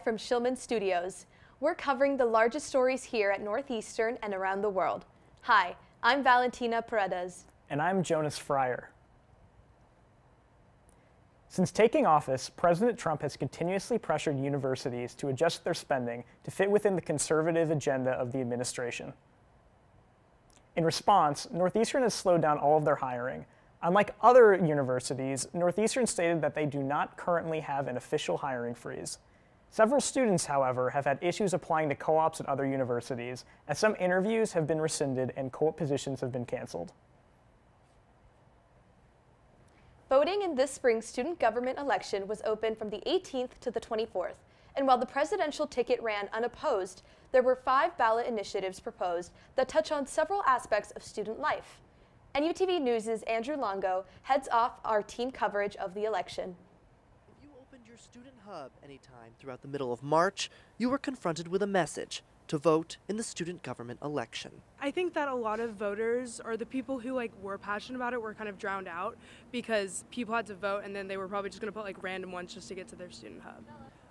from Shillman Studios. We're covering the largest stories here at Northeastern and around the world. Hi, I'm Valentina Paredes. And I'm Jonas Fryer. Since taking office, President Trump has continuously pressured universities to adjust their spending to fit within the conservative agenda of the administration. In response, Northeastern has slowed down all of their hiring. Unlike other universities, Northeastern stated that they do not currently have an official hiring freeze. Several students, however, have had issues applying to co-ops at other universities, as some interviews have been rescinded and co-op positions have been canceled. Voting in this spring's student government election was open from the 18th to the 24th, and while the presidential ticket ran unopposed, there were 5 ballot initiatives proposed that touch on several aspects of student life. NUTV News' Andrew Longo heads off our team coverage of the election. If you opened your student hub anytime throughout the middle of March, you were confronted with a message: to vote in the student government election. I think that a lot of voters, or the people who were passionate about it, were kind of drowned out because people had to vote and then they were probably just going to put random ones just to get to their student hub.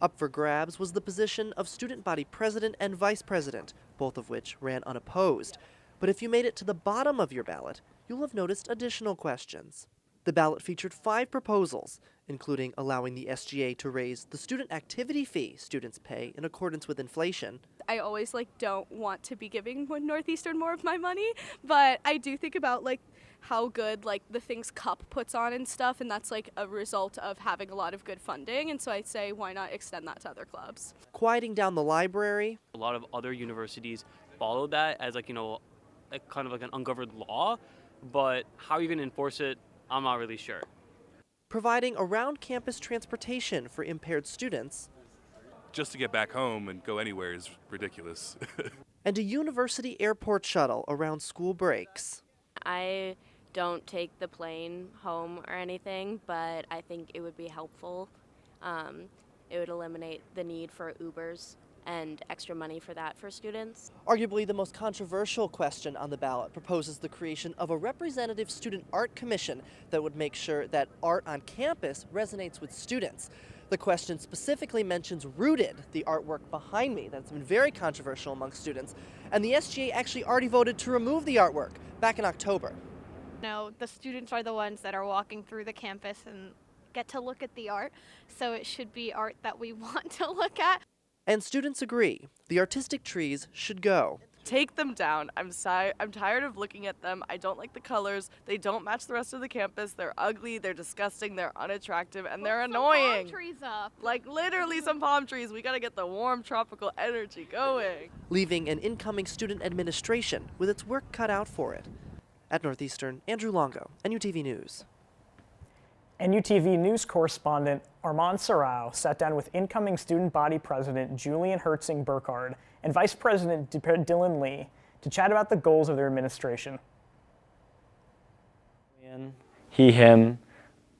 Up for grabs was the position of student body president and vice president, both of which ran unopposed. But if you made it to the bottom of your ballot, you'll have noticed additional questions. The ballot featured 5 proposals, including allowing the SGA to raise the student activity fee students pay in accordance with inflation. I always don't want to be giving Northeastern more of my money, but I do think about how good the things CUP puts on and stuff, and that's a result of having a lot of good funding, and so I say why not extend that to other clubs. Quieting down the library. A lot of other universities follow that as kind of an ungoverned law, but how are you going to enforce it? I'm not really sure. Providing around campus transportation for impaired students. Just to get back home and go anywhere is ridiculous. And a university airport shuttle around school breaks. I don't take the plane home or anything, but I think it would be helpful. It would eliminate the need for Ubers and extra money for that for students. Arguably the most controversial question on the ballot proposes the creation of a representative student art commission that would make sure that art on campus resonates with students. The question specifically mentions Rooted, the artwork behind me that's been very controversial among students, and the SGA actually already voted to remove the artwork back in October. No, the students are the ones that are walking through the campus and get to look at the art, so it should be art that we want to look at. And students agree, the artistic trees should go. Take them down. I'm tired of looking at them. I don't like the colors. They don't match the rest of the campus. They're ugly, they're disgusting, they're unattractive, and they're annoying. Palm trees up. Literally some palm trees. We gotta get the warm tropical energy going. Leaving an incoming student administration with its work cut out for it. At Northeastern, Andrew Longo, NUTV News. NUTV News correspondent Armand Sarau sat down with incoming student body president Julian Hertzing-Burkhardt and vice president Dylan Lee to chat about the goals of their administration. He, him.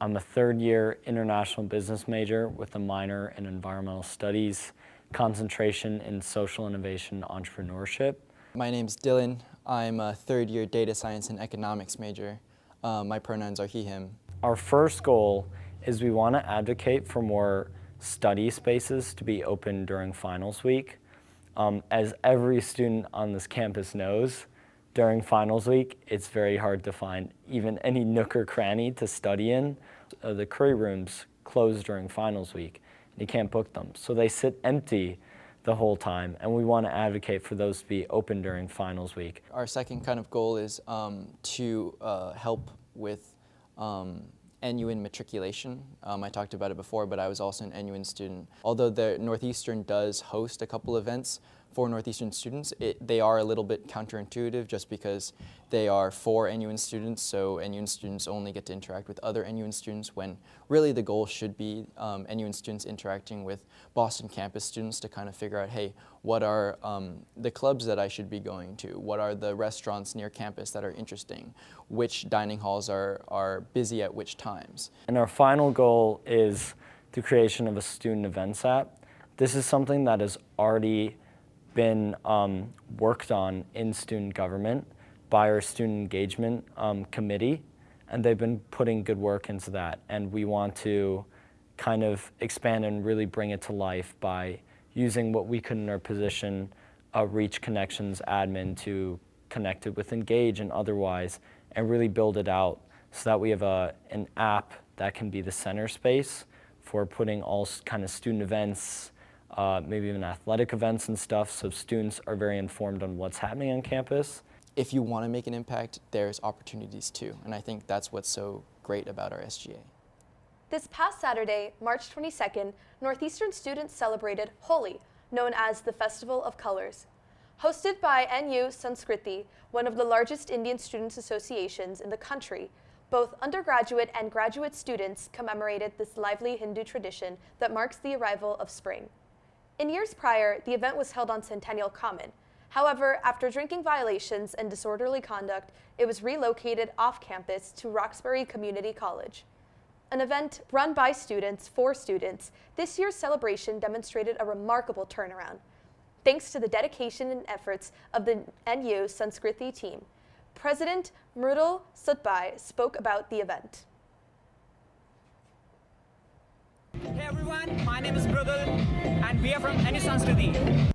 I'm a third-year international business major with a minor in environmental studies, concentration in social innovation entrepreneurship. My name's Dylan. I'm a third-year data science and economics major. My pronouns are he, him. Our first goal is we want to advocate for more study spaces to be open during finals week. As every student on this campus knows, during finals week, it's very hard to find even any nook or cranny to study in. The curry rooms close during finals week, and you can't book them. So they sit empty the whole time, and we want to advocate for those to be open during finals week. Our second kind of goal is to help with NUN matriculation. I talked about it before, but I was also an NUN student. Although the Northeastern does host a couple events for Northeastern students, they are a little bit counterintuitive just because they are for NUN students, so NUN students only get to interact with other NUN students when really the goal should be NUN students interacting with Boston campus students to kind of figure out, hey, what are the clubs that I should be going to? What are the restaurants near campus that are interesting? Which dining halls are busy at which times? And our final goal is the creation of a student events app. This is something that has already been worked on in student government by our student engagement committee, and they've been putting good work into that. And we want to kind of expand and really bring it to life by using what we could in our position, reach connections admin to connect it with Engage and otherwise, and really build it out so that we have an app that can be the center space for putting all kind of student events, maybe even athletic events and stuff, so students are very informed on what's happening on campus. If you want to make an impact, there's opportunities too, and I think that's what's so great about our SGA. This past Saturday, March 22nd, Northeastern students celebrated Holi, known as the Festival of Colors. Hosted by NU Sanskriti, one of the largest Indian students associations in the country, both undergraduate and graduate students commemorated this lively Hindu tradition that marks the arrival of spring. In years prior, the event was held on Centennial Common. However, after drinking violations and disorderly conduct, it was relocated off campus to Roxbury Community College. An event run by students for students, this year's celebration demonstrated a remarkable turnaround. Thanks to the dedication and efforts of the NU Sanskriti team, President Mrudal Sutbai spoke about the event. Hey everyone, my name is Mrudal and we are from NU Sanskriti.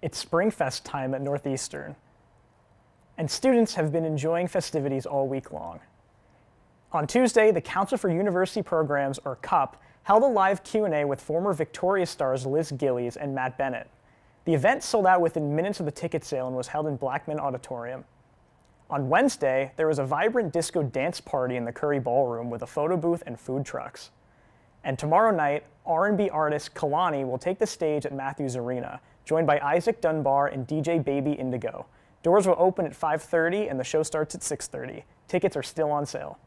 It's Springfest time at Northeastern, and students have been enjoying festivities all week long. On Tuesday, the Council for University Programs, or CUP, held a live Q&A with former Victoria stars Liz Gillies and Matt Bennett. The event sold out within minutes of the ticket sale and was held in Blackman Auditorium. On Wednesday, there was a vibrant disco dance party in the Curry Ballroom with a photo booth and food trucks. And tomorrow night, R&B artist Kalani will take the stage at Matthews Arena, joined by Isaac Dunbar and DJ Baby Indigo. Doors will open at 5:30 and the show starts at 6:30. Tickets are still on sale.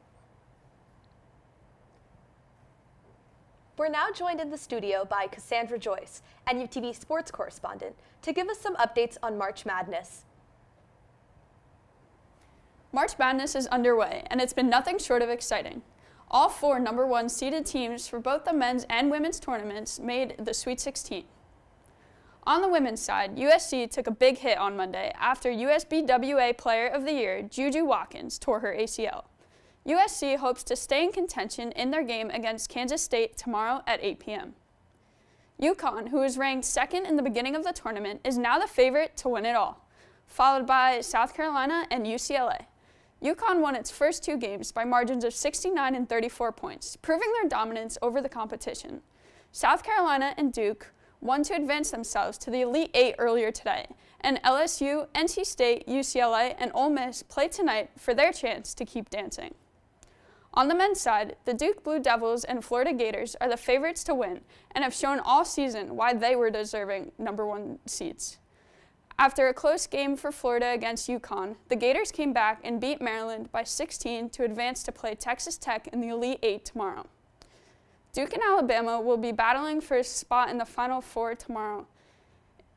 We're now joined in the studio by Cassandra Joyce, NUTV sports correspondent, to give us some updates on March Madness. March Madness is underway, and it's been nothing short of exciting. All 4 number 1 seeded teams for both the men's and women's tournaments made the Sweet 16. On the women's side, USC took a big hit on Monday after USBWA Player of the Year Juju Watkins tore her ACL. USC hopes to stay in contention in their game against Kansas State tomorrow at 8 p.m. UConn, who was ranked second in the beginning of the tournament, is now the favorite to win it all, followed by South Carolina and UCLA. UConn won its first 2 games by margins of 69 and 34 points, proving their dominance over the competition. South Carolina and Duke won to advance themselves to the Elite 8 earlier today, and LSU, NC State, UCLA, and Ole Miss play tonight for their chance to keep dancing. On the men's side, the Duke Blue Devils and Florida Gators are the favorites to win and have shown all season why they were deserving number 1 seeds. After a close game for Florida against UConn, the Gators came back and beat Maryland by 16 to advance to play Texas Tech in the Elite 8 tomorrow. Duke and Alabama will be battling for a spot in the Final Four tomorrow.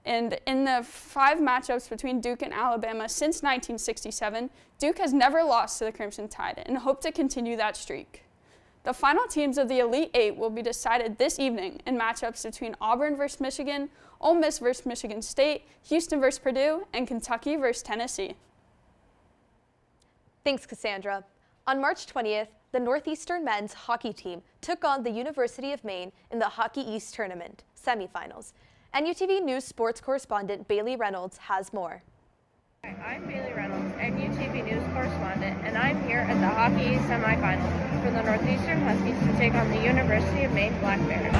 And in the 5 matchups between Duke and Alabama since 1967, Duke has never lost to the Crimson Tide and hope to continue that streak. The final teams of the Elite 8 will be decided this evening in matchups between Auburn versus Michigan, Ole Miss versus Michigan State, Houston versus Purdue, and Kentucky versus Tennessee. Thanks, Cassandra. On March 20th, the Northeastern men's hockey team took on the University of Maine in the Hockey East Tournament semifinals. NUTV News sports correspondent Bailey Reynolds has more. Hi, I'm Bailey Reynolds, NUTV News correspondent, and I'm here at the Hockey East semifinals for the Northeastern Huskies to take on the University of Maine Black Bears.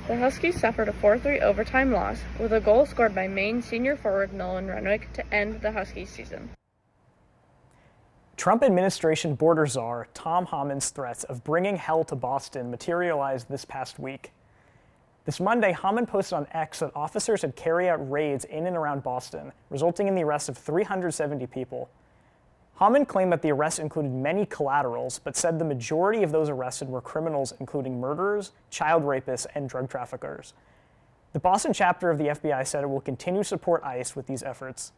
The Huskies suffered a 4-3 overtime loss with a goal scored by Maine senior forward Nolan Renwick to end the Huskies season. Trump administration border czar Tom Homan's threats of bringing hell to Boston materialized this past week. This Monday, Hammond posted on X that officers had carried out raids in and around Boston, resulting in the arrest of 370 people. Hammond claimed that the arrests included many collaterals, but said the majority of those arrested were criminals including murderers, child rapists, and drug traffickers. The Boston chapter of the FBI said it will continue to support ICE with these efforts.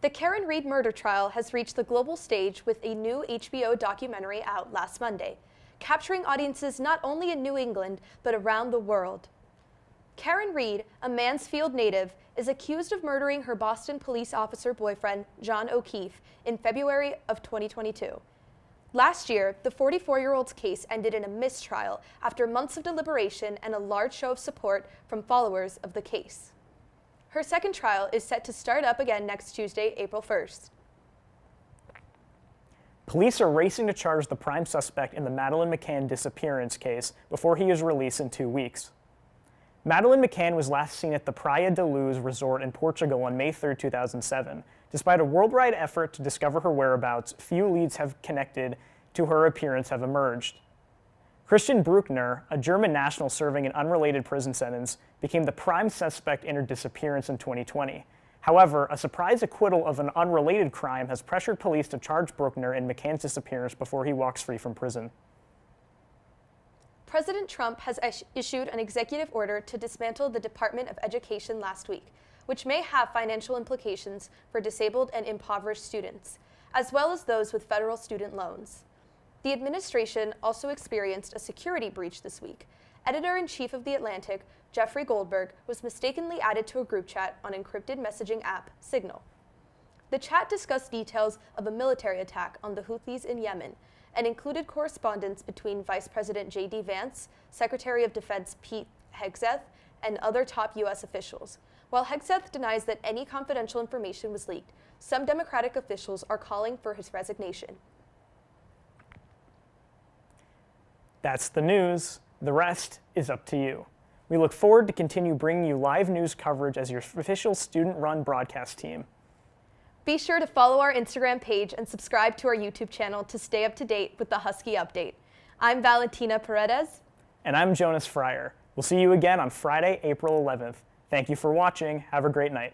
The Karen Reed murder trial has reached the global stage with a new HBO documentary out last Monday, capturing audiences not only in New England, but around the world. Karen Reed, a Mansfield native, is accused of murdering her Boston police officer boyfriend, John O'Keefe, in February of 2022. Last year, the 44-year-old's case ended in a mistrial after months of deliberation and a large show of support from followers of the case. Her second trial is set to start up again next Tuesday, April 1st. Police are racing to charge the prime suspect in the Madeleine McCann disappearance case before he is released in 2 weeks. Madeleine McCann was last seen at the Praia da Luz resort in Portugal on May 3, 2007. Despite a worldwide effort to discover her whereabouts, few leads have connected to her appearance have emerged. Christian Bruckner, a German national serving an unrelated prison sentence, became the prime suspect in her disappearance in 2020. However, a surprise acquittal of an unrelated crime has pressured police to charge Bruckner in McCann's disappearance before he walks free from prison. President Trump has issued an executive order to dismantle the Department of Education last week, which may have financial implications for disabled and impoverished students, as well as those with federal student loans. The administration also experienced a security breach this week. Editor-in-chief of The Atlantic, Jeffrey Goldberg, was mistakenly added to a group chat on encrypted messaging app Signal. The chat discussed details of a military attack on the Houthis in Yemen and included correspondence between Vice President J.D. Vance, Secretary of Defense Pete Hegseth, and other top U.S. officials. While Hegseth denies that any confidential information was leaked, some Democratic officials are calling for his resignation. That's the news. The rest is up to you. We look forward to continue bringing you live news coverage as your official student-run broadcast team. Be sure to follow our Instagram page and subscribe to our YouTube channel to stay up to date with the Husky Update. I'm Valentina Paredes. And I'm Jonas Fryer. We'll see you again on Friday, April 11th. Thank you for watching. Have a great night.